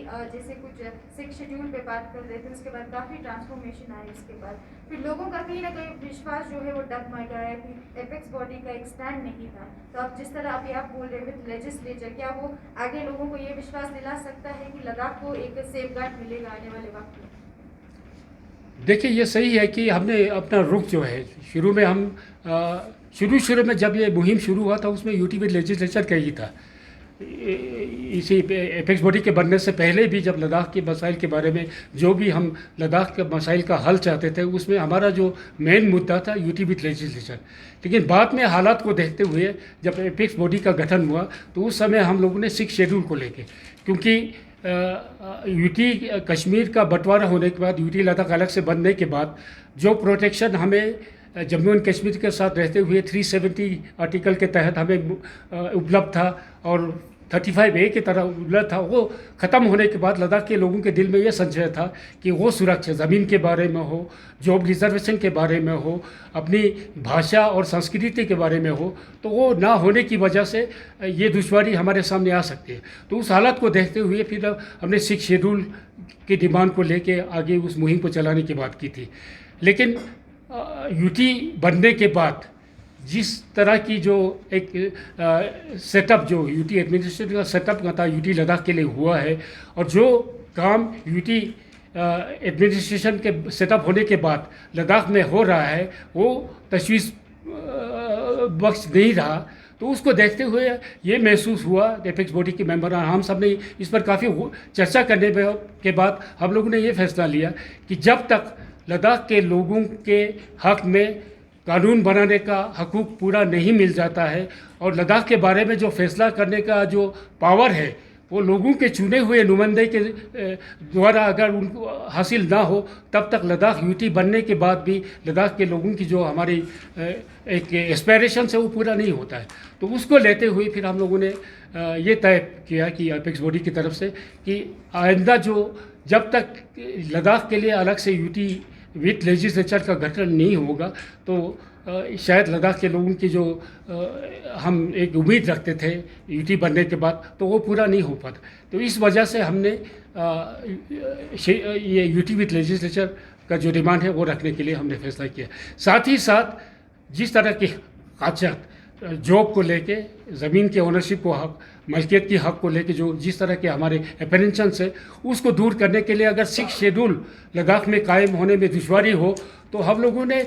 जैसे कुछ six schedule पे बात कर रहे थे, उसके बाद काफ़ी ट्रांसफॉर्मेशन आई, उसके बाद फिर लोगों का कहीं ना कहीं विश्वास जो है वो डगमगा है कि एपेक्स बॉडी का एक स्टैंड नहीं था। तो अब जिस तरह अभी आप बोल रहे हैं विद लेजिस्लेचर, क्या वो आगे लोगों को ये विश्वास दिला सकता है कि लद्दाख को एक सेफगार्ड मिलेगा आने वाले वक्त में? देखिए, ये सही है कि हमने अपना रुख जो है शुरू में हम शुरू में जब ये मुहिम शुरू हुआ था उसमें यूटी विद लेजिस्लेचर का ही था। इसी एपेक्स बॉडी के बनने से पहले भी जब लद्दाख के मसाइल के बारे में जो भी हम लद्दाख के मसाइल का हल चाहते थे उसमें हमारा जो मेन मुद्दा था यूटी विद लेजिस्लेचर। लेकिन बाद में हालात को देखते हुए जब एपेक्स बॉडी का गठन हुआ तो उस समय हम लोगों ने सिक्स शेड्यूल को लेके, क्योंकि यूटी कश्मीर का बंटवारा होने के बाद, यूटी लद्दाख अलग से बनने के बाद जो प्रोटेक्शन हमें जम्मू एंड कश्मीर के साथ रहते हुए 370 आर्टिकल के तहत हमें उपलब्ध था और 35A की तरह उपलब्ध था, वो ख़त्म होने के बाद लद्दाख के लोगों के दिल में ये संशय था कि वो सुरक्षा ज़मीन के बारे में हो, जॉब रिजर्वेशन के बारे में हो, अपनी भाषा और संस्कृति के बारे में हो, तो वो ना होने की वजह से ये दुश्वारी हमारे सामने आ सकती है। तो उस हालत को देखते हुए फिर हमने सिक्स शेड्यूल की डिमांड को लेके आगे उस मुहिम को चलाने की बात की थी। लेकिन यूटी बनने के बाद जिस तरह की जो एक सेटअप जो यूटी एडमिनिस्ट्रेशन का सेटअप था यूटी लद्दाख के लिए हुआ है, और जो काम यूटी एडमिनिस्ट्रेशन के सेटअप होने के बाद लद्दाख में हो रहा है वो तशवीश बख्श नहीं रहा। तो उसको देखते हुए ये महसूस हुआ एपेक्स बॉडी के मेंबर, हम सब ने इस पर काफ़ी चर्चा करने के बाद हम लोगों ने ये फैसला लिया कि जब तक लद्दाख के लोगों के हक़ में कानून बनाने का हकूक़ पूरा नहीं मिल जाता है और लद्दाख के बारे में जो फैसला करने का जो पावर है वो लोगों के चुने हुए नुमाइंदे के द्वारा अगर उनको हासिल ना हो, तब तक लद्दाख यूटी बनने के बाद भी लद्दाख के लोगों की जो हमारी एक एस्पायरेशन है वो पूरा नहीं होता है। तो उसको लेते हुए फिर हम लोगों ने ये तय किया कि एपेक्स बॉडी की तरफ से कि आइंदा जो जब तक लद्दाख के लिए अलग से यूटी विद लेजिस्लेचर का गठन नहीं होगा तो शायद लद्दाख के लोगों की जो हम एक उम्मीद रखते थे यूटी बनने के बाद तो वो पूरा नहीं हो पाता। तो इस वजह से हमने ये यूटी विद लेजिस्लेचर का जो डिमांड है वो रखने के लिए हमने फैसला किया। साथ ही साथ जिस तरह की काचात जॉब को लेके, ज़मीन के ओनरशिप को हक, मलकियत की हक को लेके जो जिस तरह के हमारे अपेरेंशंस है उसको दूर करने के लिए अगर सिक्स शेड्यूल लद्दाख में कायम होने में दुश्वारी हो तो हम लोगों ने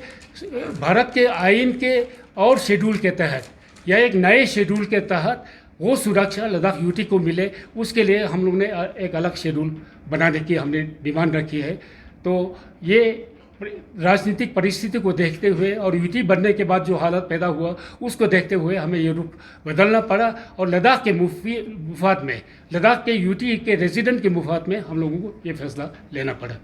भारत के आइन के और शेड्यूल के तहत या एक नए शेड्यूल के तहत वो सुरक्षा लद्दाख यूटी को मिले, उसके लिए हम लोगों ने एक अलग शेड्यूल बनाने की हमने डिमांड रखी है। तो ये राजनीतिक परिस्थिति को देखते हुए और यूटी बनने के बाद जो हालत पैदा हुआ उसको देखते हुए हमें ये रुख बदलना पड़ा और लद्दाख के मुफाद में, लद्दाख के यूटी के रेजिडेंट के मुफाद में हम लोगों को ये फैसला लेना पड़ा।